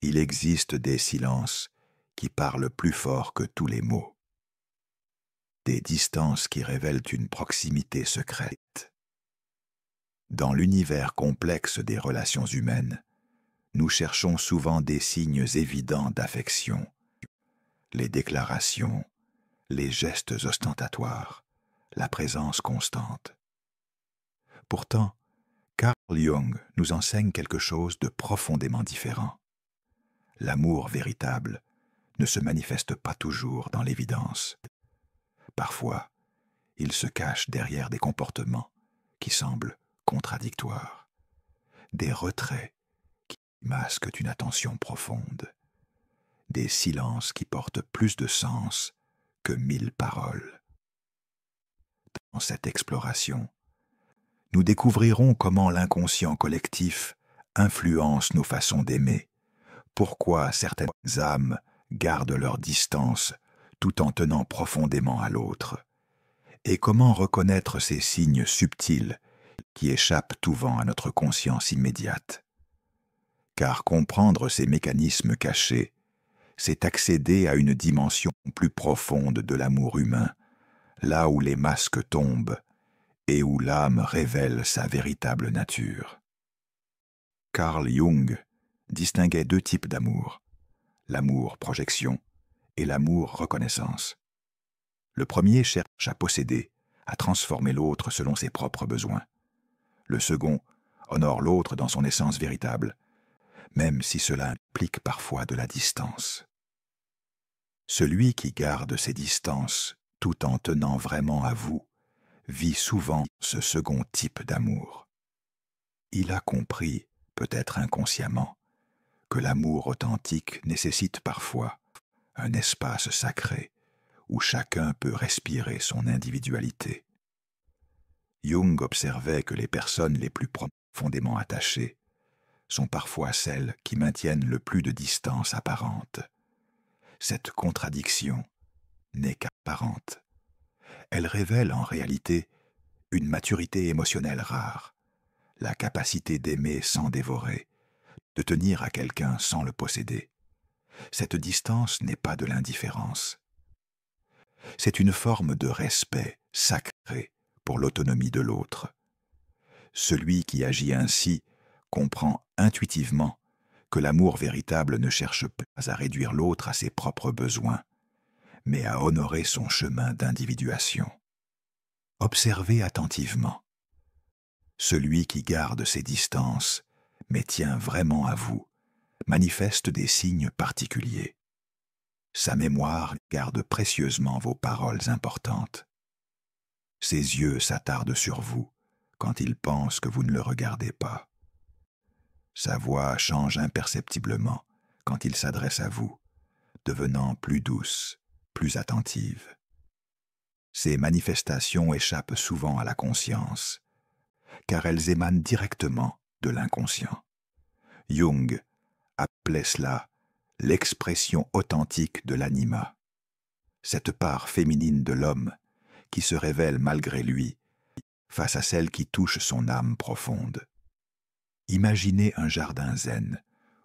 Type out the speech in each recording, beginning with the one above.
Il existe des silences qui parlent plus fort que tous les mots. Des distances qui révèlent une proximité secrète. Dans l'univers complexe des relations humaines, nous cherchons souvent des signes évidents d'affection, les déclarations, les gestes ostentatoires, la présence constante. Pourtant, Carl Jung nous enseigne quelque chose de profondément différent. L'amour véritable ne se manifeste pas toujours dans l'évidence. Parfois, il se cache derrière des comportements qui semblent contradictoires, des retraits qui masquent une attention profonde, des silences qui portent plus de sens que 1000 paroles. Dans cette exploration, nous découvrirons comment l'inconscient collectif influence nos façons d'aimer, pourquoi certaines âmes gardent leur distance tout en tenant profondément à l'autre, et comment reconnaître ces signes subtils qui échappent souvent à notre conscience immédiate. Car comprendre ces mécanismes cachés, c'est accéder à une dimension plus profonde de l'amour humain, là où les masques tombent et où l'âme révèle sa véritable nature. Carl Jung distinguait deux types d'amour, l'amour projection et l'amour reconnaissance. Le premier cherche à posséder, à transformer l'autre selon ses propres besoins. Le second honore l'autre dans son essence véritable, même si cela implique parfois de la distance. Celui qui garde ses distances tout en tenant vraiment à vous vit souvent ce second type d'amour. Il a compris, peut-être inconsciemment, que l'amour authentique nécessite parfois un espace sacré où chacun peut respirer son individualité. Jung observait que les personnes les plus profondément attachées sont parfois celles qui maintiennent le plus de distance apparente. Cette contradiction n'est qu'apparente. Elle révèle en réalité une maturité émotionnelle rare, la capacité d'aimer sans dévorer, de tenir à quelqu'un sans le posséder. Cette distance n'est pas de l'indifférence. C'est une forme de respect sacré pour l'autonomie de l'autre. Celui qui agit ainsi comprend intuitivement que l'amour véritable ne cherche pas à réduire l'autre à ses propres besoins, mais à honorer son chemin d'individuation. Observez attentivement. Celui qui garde ses distances, mais tient vraiment à vous, manifeste des signes particuliers. Sa mémoire garde précieusement vos paroles importantes. Ses yeux s'attardent sur vous quand il pense que vous ne le regardez pas. Sa voix change imperceptiblement quand il s'adresse à vous, devenant plus douce, plus attentive. Ces manifestations échappent souvent à la conscience, car elles émanent directement de l'inconscient. Jung appelait cela l'expression authentique de l'anima, cette part féminine de l'homme qui se révèle malgré lui face à celle qui touche son âme profonde. Imaginez un jardin zen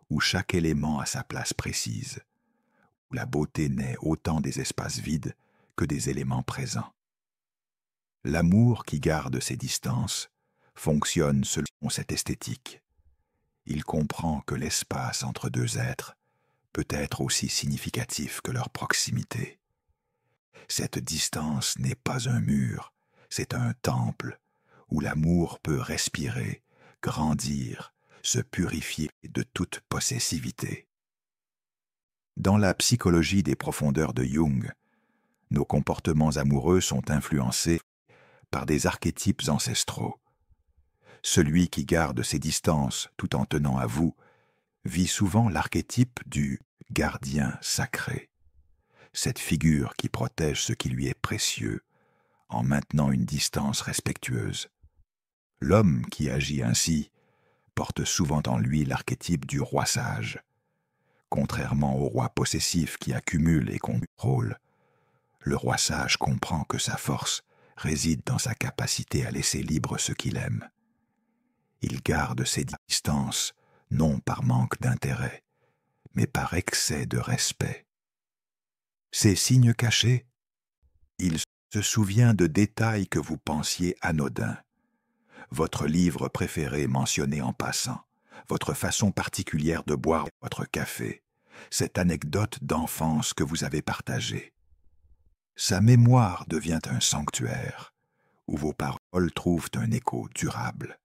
où chaque élément a sa place précise, où la beauté naît autant des espaces vides que des éléments présents. L'amour qui garde ses distances fonctionne selon cette esthétique. Il comprend que l'espace entre deux êtres peut être aussi significatif que leur proximité. Cette distance n'est pas un mur, c'est un temple où l'amour peut respirer, grandir, se purifier de toute possessivité. Dans la psychologie des profondeurs de Jung, nos comportements amoureux sont influencés par des archétypes ancestraux. Celui qui garde ses distances tout en tenant à vous vit souvent l'archétype du gardien sacré, cette figure qui protège ce qui lui est précieux en maintenant une distance respectueuse. L'homme qui agit ainsi porte souvent en lui l'archétype du roi sage. Contrairement au roi possessif qui accumule et contrôle, le roi sage comprend que sa force réside dans sa capacité à laisser libre ce qu'il aime. Il garde ses distances, non par manque d'intérêt, mais par excès de respect. Ces signes cachés, il se souvient de détails que vous pensiez anodins. Votre livre préféré mentionné en passant, votre façon particulière de boire votre café, cette anecdote d'enfance que vous avez partagée. Sa mémoire devient un sanctuaire, où vos paroles trouvent un écho durable.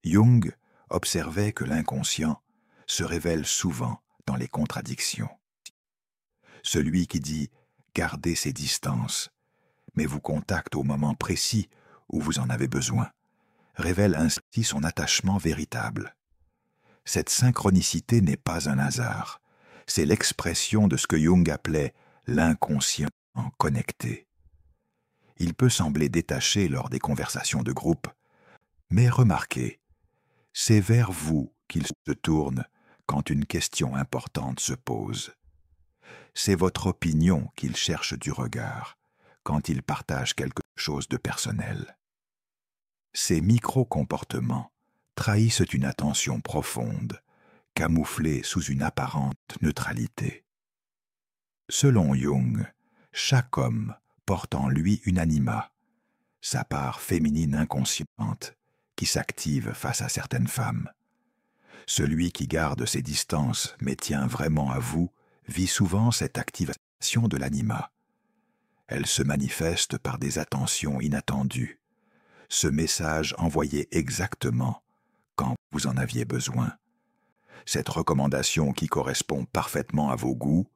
Jung observait que l'inconscient se révèle souvent dans les contradictions. Celui qui dit « gardez ses distances », mais vous contacte au moment précis où vous en avez besoin, révèle ainsi son attachement véritable. Cette synchronicité n'est pas un hasard, c'est l'expression de ce que Jung appelait l'inconscient connecté. Il peut sembler détaché lors des conversations de groupe, mais remarquez, c'est vers vous qu'il se tourne quand une question importante se pose. C'est votre opinion qu'il cherche du regard quand il partage quelque chose de personnel. Ces micro-comportements trahissent une attention profonde, camouflée sous une apparente neutralité. Selon Jung, chaque homme porte en lui une anima, sa part féminine inconsciente, qui s'active face à certaines femmes. Celui qui garde ses distances mais tient vraiment à vous vit souvent cette activation de l'anima. Elle se manifeste par des attentions inattendues, ce message envoyé exactement quand vous en aviez besoin, cette recommandation qui correspond parfaitement à vos goûts,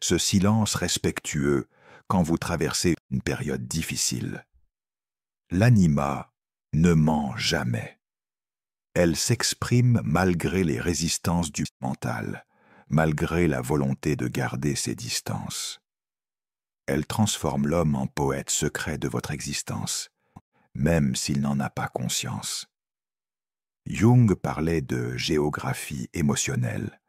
ce silence respectueux quand vous traversez une période difficile. L'anima ne ment jamais. Elle s'exprime malgré les résistances du mental, malgré la volonté de garder ses distances. Elle transforme l'homme en poète secret de votre existence, même s'il n'en a pas conscience. Jung parlait de géographie émotionnelle,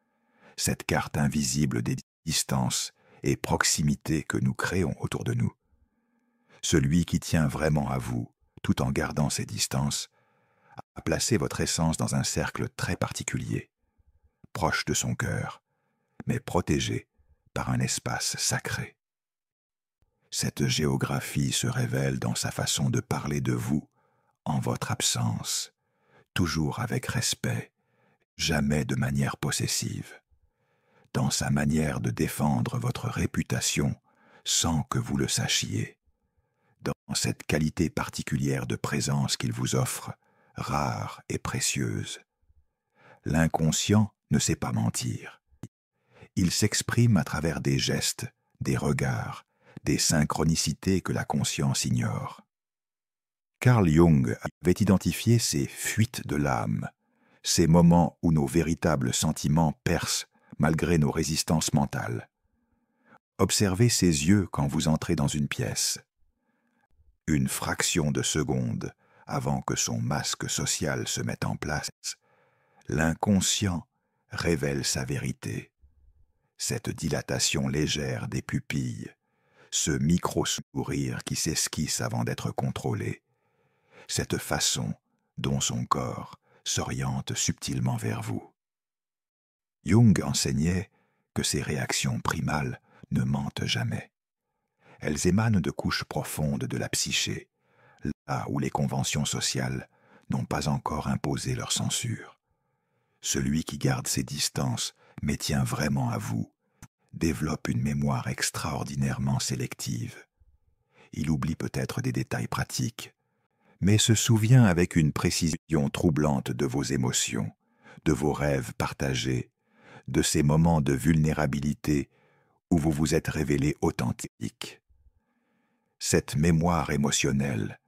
cette carte invisible des distances et proximités que nous créons autour de nous. Celui qui tient vraiment à vous, tout en gardant ses distances, a placé votre essence dans un cercle très particulier, proche de son cœur, mais protégé par un espace sacré. Cette géographie se révèle dans sa façon de parler de vous, en votre absence, toujours avec respect, jamais de manière possessive, dans sa manière de défendre votre réputation sans que vous le sachiez, dans cette qualité particulière de présence qu'il vous offre, rare et précieuse. L'inconscient ne sait pas mentir. Il s'exprime à travers des gestes, des regards, des synchronicités que la conscience ignore. Carl Jung avait identifié ces fuites de l'âme, ces moments où nos véritables sentiments percent malgré nos résistances mentales. Observez ses yeux quand vous entrez dans une pièce. Une fraction de seconde avant que son masque social se mette en place, l'inconscient révèle sa vérité. Cette dilatation légère des pupilles, ce micro-sourire qui s'esquisse avant d'être contrôlé, cette façon dont son corps s'oriente subtilement vers vous. Jung enseignait que ces réactions primales ne mentent jamais. Elles émanent de couches profondes de la psyché, là où les conventions sociales n'ont pas encore imposé leur censure. Celui qui garde ses distances mais tient vraiment à vous développe une mémoire extraordinairement sélective. Il oublie peut-être des détails pratiques, mais se souvient avec une précision troublante de vos émotions, de vos rêves partagés, de ces moments de vulnérabilité où vous vous êtes révélé authentique. Cette mémoire émotionnelle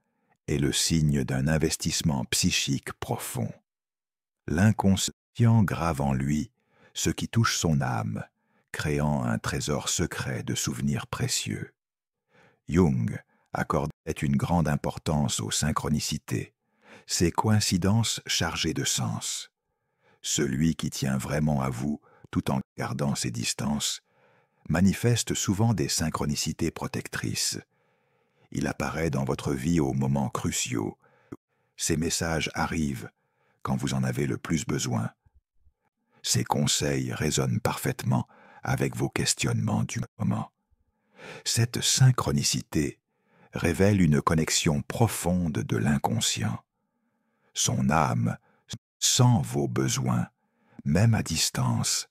est le signe d'un investissement psychique profond. L'inconscient grave en lui ce qui touche son âme, créant un trésor secret de souvenirs précieux. Jung accordait une grande importance aux synchronicités, ces coïncidences chargées de sens. Celui qui tient vraiment à vous, tout en gardant ses distances, manifeste souvent des synchronicités protectrices. Il apparaît dans votre vie aux moments cruciaux. Ces messages arrivent quand vous en avez le plus besoin. Ses conseils résonnent parfaitement avec vos questionnements du moment. Cette synchronicité révèle une connexion profonde de l'inconscient. Son âme sent vos besoins, même à distance,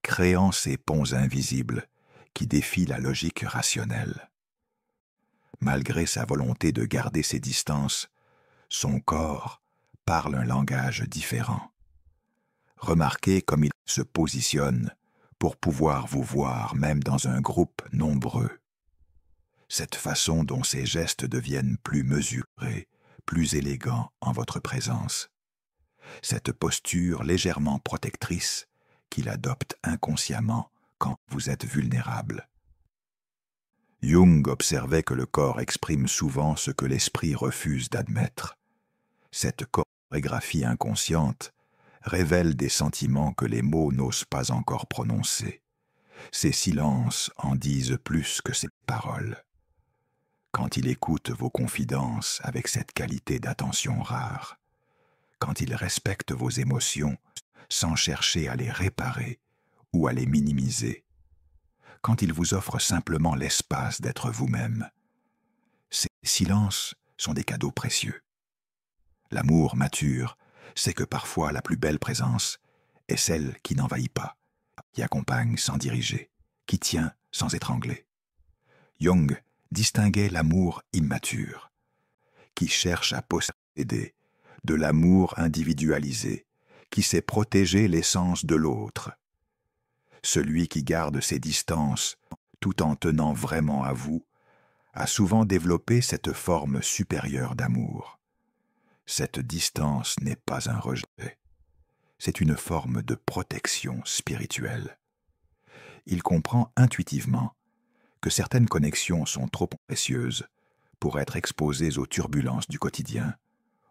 créant ces ponts invisibles qui défient la logique rationnelle. Malgré sa volonté de garder ses distances, son corps parle un langage différent. Remarquez comme il se positionne pour pouvoir vous voir même dans un groupe nombreux. Cette façon dont ses gestes deviennent plus mesurés, plus élégants en votre présence. Cette posture légèrement protectrice qu'il adopte inconsciemment quand vous êtes vulnérable. Jung observait que le corps exprime souvent ce que l'esprit refuse d'admettre. Cette chorégraphie inconsciente révèle des sentiments que les mots n'osent pas encore prononcer. Ces silences en disent plus que ces paroles. Quand il écoute vos confidences avec cette qualité d'attention rare, quand il respecte vos émotions sans chercher à les réparer ou à les minimiser, quand il vous offre simplement l'espace d'être vous-même, ces silences sont des cadeaux précieux. L'amour mature, c'est que parfois la plus belle présence est celle qui n'envahit pas, qui accompagne sans diriger, qui tient sans étrangler. Jung distinguait l'amour immature, qui cherche à posséder, de l'amour individualisé, qui sait protéger l'essence de l'autre. Celui qui garde ses distances tout en tenant vraiment à vous a souvent développé cette forme supérieure d'amour. Cette distance n'est pas un rejet, c'est une forme de protection spirituelle. Il comprend intuitivement que certaines connexions sont trop précieuses pour être exposées aux turbulences du quotidien,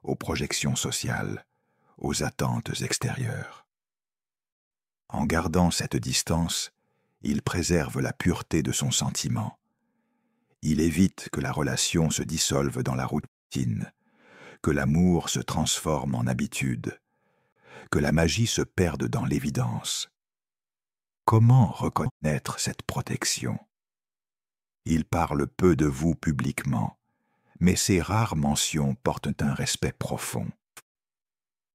aux projections sociales, aux attentes extérieures. En gardant cette distance, il préserve la pureté de son sentiment. Il évite que la relation se dissolve dans la routine, que l'amour se transforme en habitude, que la magie se perde dans l'évidence. Comment reconnaître cette protection? Il parle peu de vous publiquement, mais ses rares mentions portent un respect profond.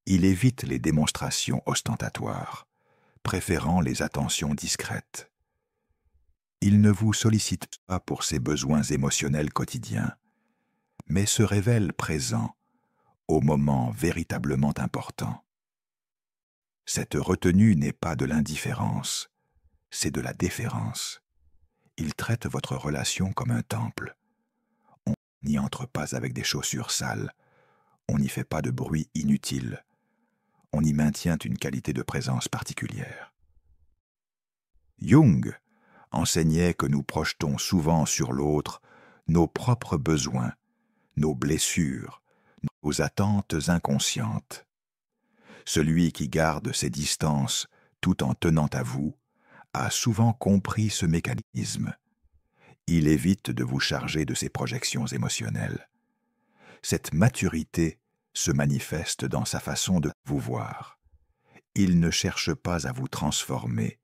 Il évite les démonstrations ostentatoires, préférant les attentions discrètes. Il ne vous sollicite pas pour ses besoins émotionnels quotidiens, mais se révèle présent au moment véritablement important. Cette retenue n'est pas de l'indifférence, c'est de la déférence. Il traite votre relation comme un temple. On n'y entre pas avec des chaussures sales, on n'y fait pas de bruit inutile, on y maintient une qualité de présence particulière. Jung enseignait que nous projetons souvent sur l'autre nos propres besoins, nos blessures, nos attentes inconscientes. Celui qui garde ses distances tout en tenant à vous a souvent compris ce mécanisme. Il évite de vous charger de ses projections émotionnelles. Cette maturité se manifeste dans sa façon de vous voir. Il ne cherche pas à vous transformer,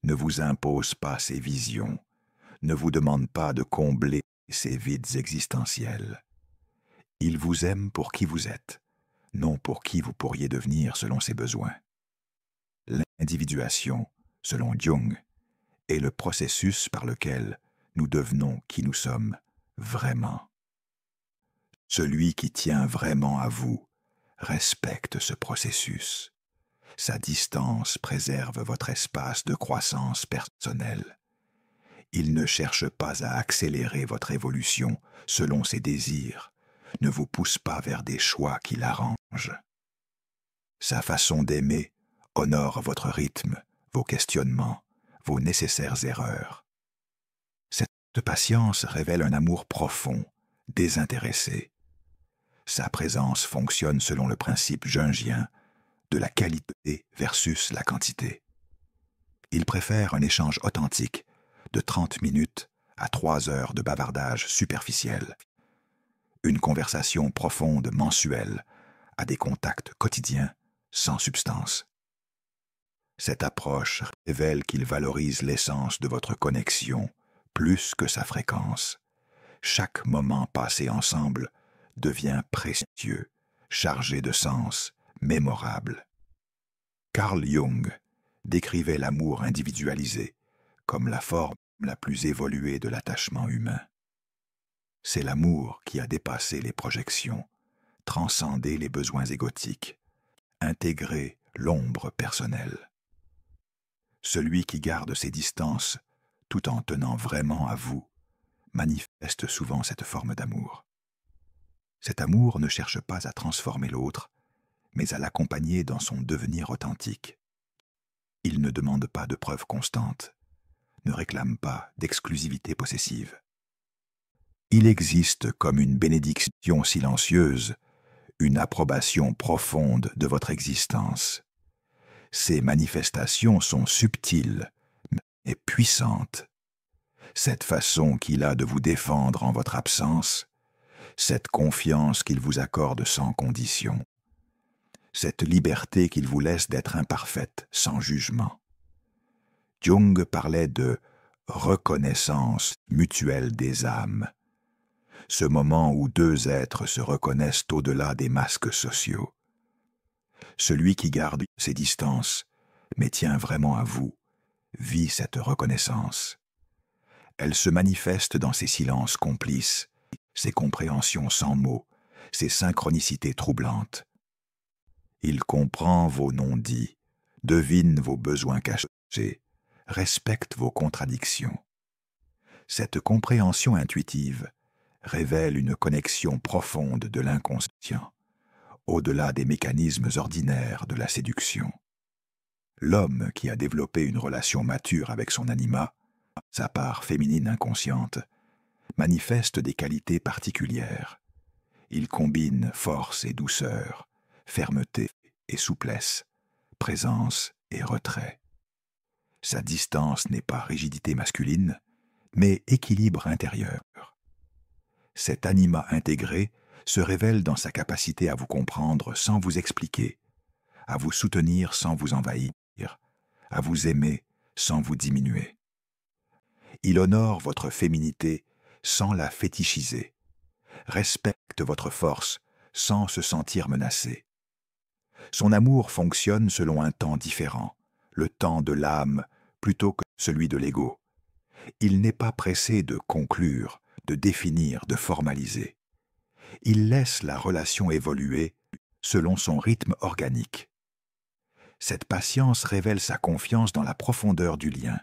ne vous impose pas ses visions, ne vous demande pas de combler ses vides existentiels. Il vous aime pour qui vous êtes, non pour qui vous pourriez devenir selon ses besoins. L'individuation, selon Jung, est le processus par lequel nous devenons qui nous sommes vraiment. Celui qui tient vraiment à vous respecte ce processus. Sa distance préserve votre espace de croissance personnelle. Il ne cherche pas à accélérer votre évolution selon ses désirs, ne vous pousse pas vers des choix qui l'arrangent. Sa façon d'aimer honore votre rythme, vos questionnements, vos nécessaires erreurs. Cette patience révèle un amour profond, désintéressé. Sa présence fonctionne selon le principe jungien de la qualité versus la quantité. Il préfère un échange authentique de 30 minutes à 3 heures de bavardage superficiel. Une conversation profonde mensuelle à des contacts quotidiens sans substance. Cette approche révèle qu'il valorise l'essence de votre connexion plus que sa fréquence. Chaque moment passé ensemble devient précieux, chargé de sens, mémorable. Carl Jung décrivait l'amour individualisé comme la forme la plus évoluée de l'attachement humain. C'est l'amour qui a dépassé les projections, transcendé les besoins égotiques, intégré l'ombre personnelle. Celui qui garde ses distances tout en tenant vraiment à vous manifeste souvent cette forme d'amour. Cet amour ne cherche pas à transformer l'autre, mais à l'accompagner dans son devenir authentique. Il ne demande pas de preuves constantes, ne réclame pas d'exclusivité possessive. Il existe comme une bénédiction silencieuse, une approbation profonde de votre existence. Ces manifestations sont subtiles et puissantes. Cette façon qu'il a de vous défendre en votre absence, cette confiance qu'il vous accorde sans condition, cette liberté qu'il vous laisse d'être imparfaite, sans jugement. Jung parlait de reconnaissance mutuelle des âmes, ce moment où deux êtres se reconnaissent au-delà des masques sociaux. Celui qui garde ses distances, mais tient vraiment à vous, vit cette reconnaissance. Elle se manifeste dans ses silences complices, ses compréhensions sans mots, ses synchronicités troublantes. Il comprend vos non-dits, devine vos besoins cachés, respecte vos contradictions. Cette compréhension intuitive révèle une connexion profonde de l'inconscient, au-delà des mécanismes ordinaires de la séduction. L'homme qui a développé une relation mature avec son anima, sa part féminine inconsciente, manifeste des qualités particulières. Il combine force et douceur, fermeté et souplesse, présence et retrait. Sa distance n'est pas rigidité masculine, mais équilibre intérieur. Cet anima intégré se révèle dans sa capacité à vous comprendre sans vous expliquer, à vous soutenir sans vous envahir, à vous aimer sans vous diminuer. Il honore votre féminité sans la fétichiser, respecte votre force sans se sentir menacé. Son amour fonctionne selon un temps différent, le temps de l'âme plutôt que celui de l'ego. Il n'est pas pressé de conclure, de définir, de formaliser. Il laisse la relation évoluer selon son rythme organique. Cette patience révèle sa confiance dans la profondeur du lien.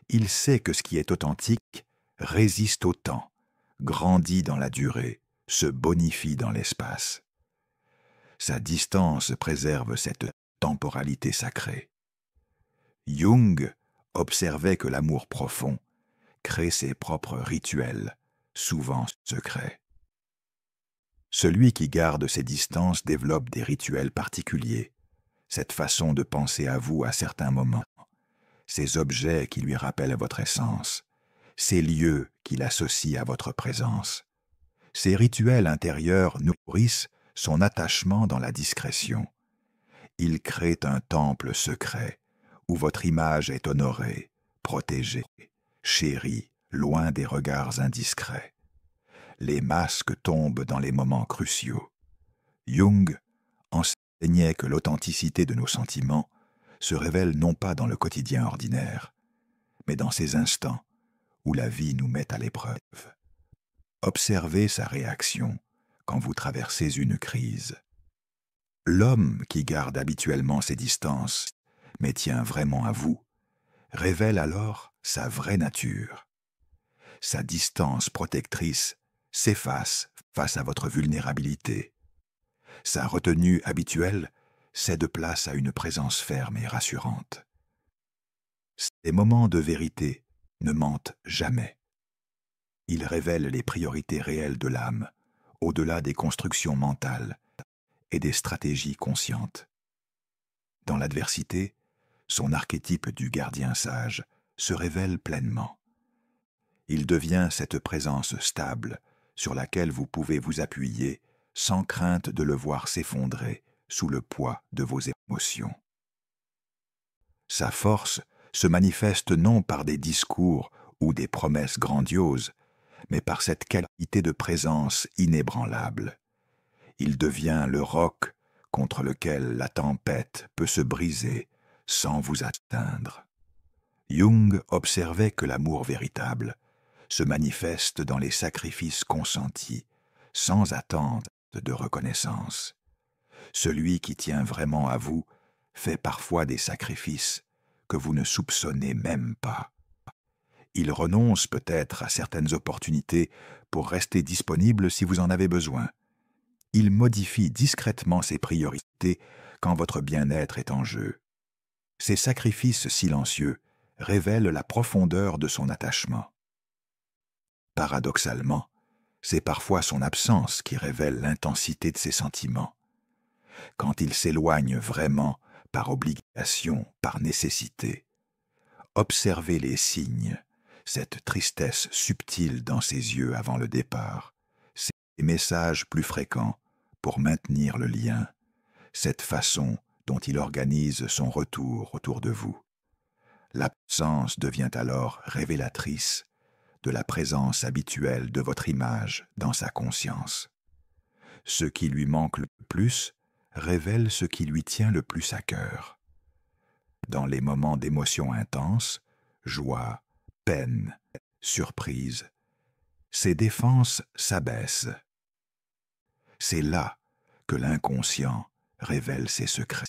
Il sait que ce qui est authentique résiste au temps, grandit dans la durée, se bonifie dans l'espace. Sa distance préserve cette temporalité sacrée. Jung observait que l'amour profond crée ses propres rituels, souvent secrets. Celui qui garde ses distances développe des rituels particuliers, cette façon de penser à vous à certains moments, ces objets qui lui rappellent votre essence, ces lieux qu'il associe à votre présence. Ces rituels intérieurs nourrissent son attachement dans la discrétion. Ils créent un temple secret où votre image est honorée, protégée, chérie, loin des regards indiscrets. Les masques tombent dans les moments cruciaux. Jung enseignait que l'authenticité de nos sentiments se révèle non pas dans le quotidien ordinaire, mais dans ces instants où la vie nous met à l'épreuve. Observez sa réaction quand vous traversez une crise. L'homme qui garde habituellement ses distances, mais tient vraiment à vous, révèle alors sa vraie nature. Sa distance protectrice s'efface face à votre vulnérabilité. Sa retenue habituelle cède place à une présence ferme et rassurante. Ces moments de vérité ne mentent jamais. Ils révèlent les priorités réelles de l'âme, au-delà des constructions mentales et des stratégies conscientes. Dans l'adversité, son archétype du gardien sage se révèle pleinement. Il devient cette présence stable sur laquelle vous pouvez vous appuyer sans crainte de le voir s'effondrer sous le poids de vos émotions. Sa force se manifeste non par des discours ou des promesses grandioses, mais par cette qualité de présence inébranlable. Il devient le roc contre lequel la tempête peut se briser sans vous atteindre. Jung observait que l'amour véritable se manifeste dans les sacrifices consentis, sans attente de reconnaissance. Celui qui tient vraiment à vous fait parfois des sacrifices que vous ne soupçonnez même pas. Il renonce peut-être à certaines opportunités pour rester disponible si vous en avez besoin. Il modifie discrètement ses priorités quand votre bien-être est en jeu. Ces sacrifices silencieux révèlent la profondeur de son attachement. Paradoxalement, c'est parfois son absence qui révèle l'intensité de ses sentiments. Quand il s'éloigne vraiment par obligation, par nécessité, observez les signes, cette tristesse subtile dans ses yeux avant le départ, ces messages plus fréquents pour maintenir le lien, cette façon dont il organise son retour autour de vous. L'absence devient alors révélatrice de la présence habituelle de votre image dans sa conscience. Ce qui lui manque le plus révèle ce qui lui tient le plus à cœur. Dans les moments d'émotion intense, joie, peine, surprise, ses défenses s'abaissent. C'est là que l'inconscient révèle ses secrets.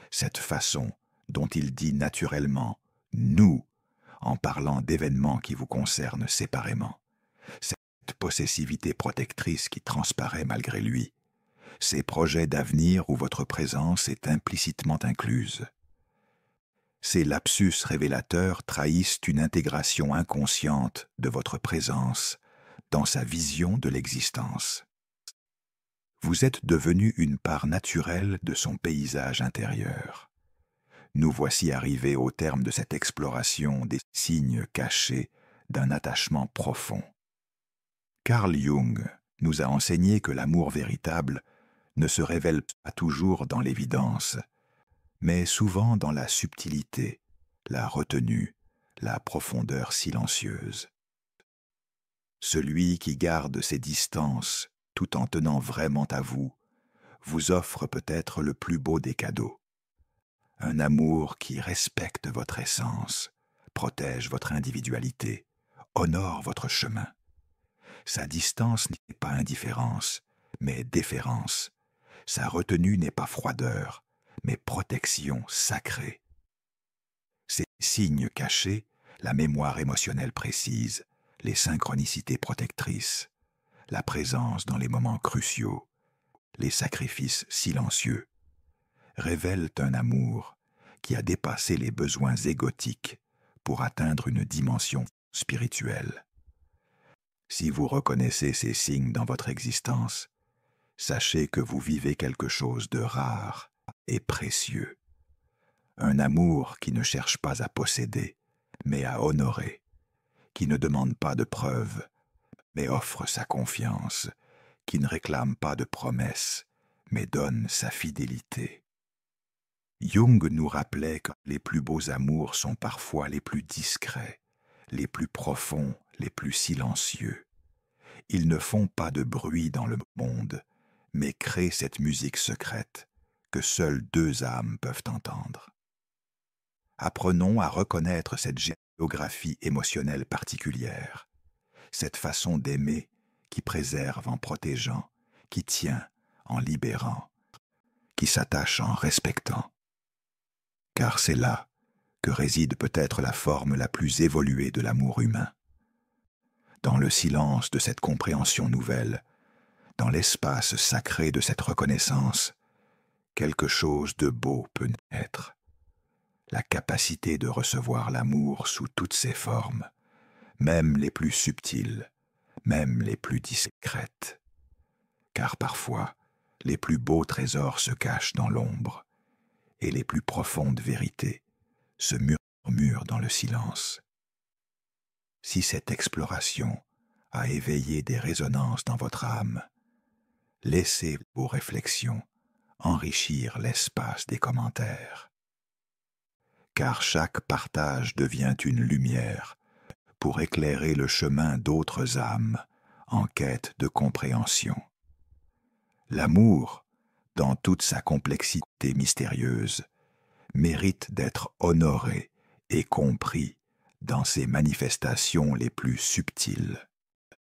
Cette façon dont il dit naturellement « nous » en parlant d'événements qui vous concernent séparément. Cette possessivité protectrice qui transparaît malgré lui. Ces projets d'avenir où votre présence est implicitement incluse. Ces lapsus révélateurs trahissent une intégration inconsciente de votre présence dans sa vision de l'existence. Vous êtes devenu une part naturelle de son paysage intérieur. Nous voici arrivés au terme de cette exploration des signes cachés d'un attachement profond. Carl Jung nous a enseigné que l'amour véritable ne se révèle pas toujours dans l'évidence, mais souvent dans la subtilité, la retenue, la profondeur silencieuse. Celui qui garde ses distances tout en tenant vraiment à vous, vous offre peut-être le plus beau des cadeaux. Un amour qui respecte votre essence, protège votre individualité, honore votre chemin. Sa distance n'est pas indifférence, mais déférence. Sa retenue n'est pas froideur, mais protection sacrée. Ces signes cachés, la mémoire émotionnelle précise, les synchronicités protectrices, la présence dans les moments cruciaux, les sacrifices silencieux, révèlent un amour qui a dépassé les besoins égotiques pour atteindre une dimension spirituelle. Si vous reconnaissez ces signes dans votre existence, sachez que vous vivez quelque chose de rare et précieux. Un amour qui ne cherche pas à posséder, mais à honorer, qui ne demande pas de preuves, mais offre sa confiance, qui ne réclame pas de promesses, mais donne sa fidélité. Jung nous rappelait que les plus beaux amours sont parfois les plus discrets, les plus profonds, les plus silencieux. Ils ne font pas de bruit dans le monde, mais créent cette musique secrète que seules deux âmes peuvent entendre. Apprenons à reconnaître cette géographie émotionnelle particulière, cette façon d'aimer qui préserve en protégeant, qui tient en libérant, qui s'attache en respectant. Car c'est là que réside peut-être la forme la plus évoluée de l'amour humain. Dans le silence de cette compréhension nouvelle, dans l'espace sacré de cette reconnaissance, quelque chose de beau peut naître. La capacité de recevoir l'amour sous toutes ses formes, même les plus subtiles, même les plus discrètes. Car parfois, les plus beaux trésors se cachent dans l'ombre, et les plus profondes vérités se murmurent dans le silence. Si cette exploration a éveillé des résonances dans votre âme, laissez vos réflexions enrichir l'espace des commentaires. car chaque partage devient une lumière pour éclairer le chemin d'autres âmes en quête de compréhension. L'amour, dans toute sa complexité mystérieuse, mérite d'être honoré et compris dans ses manifestations les plus subtiles.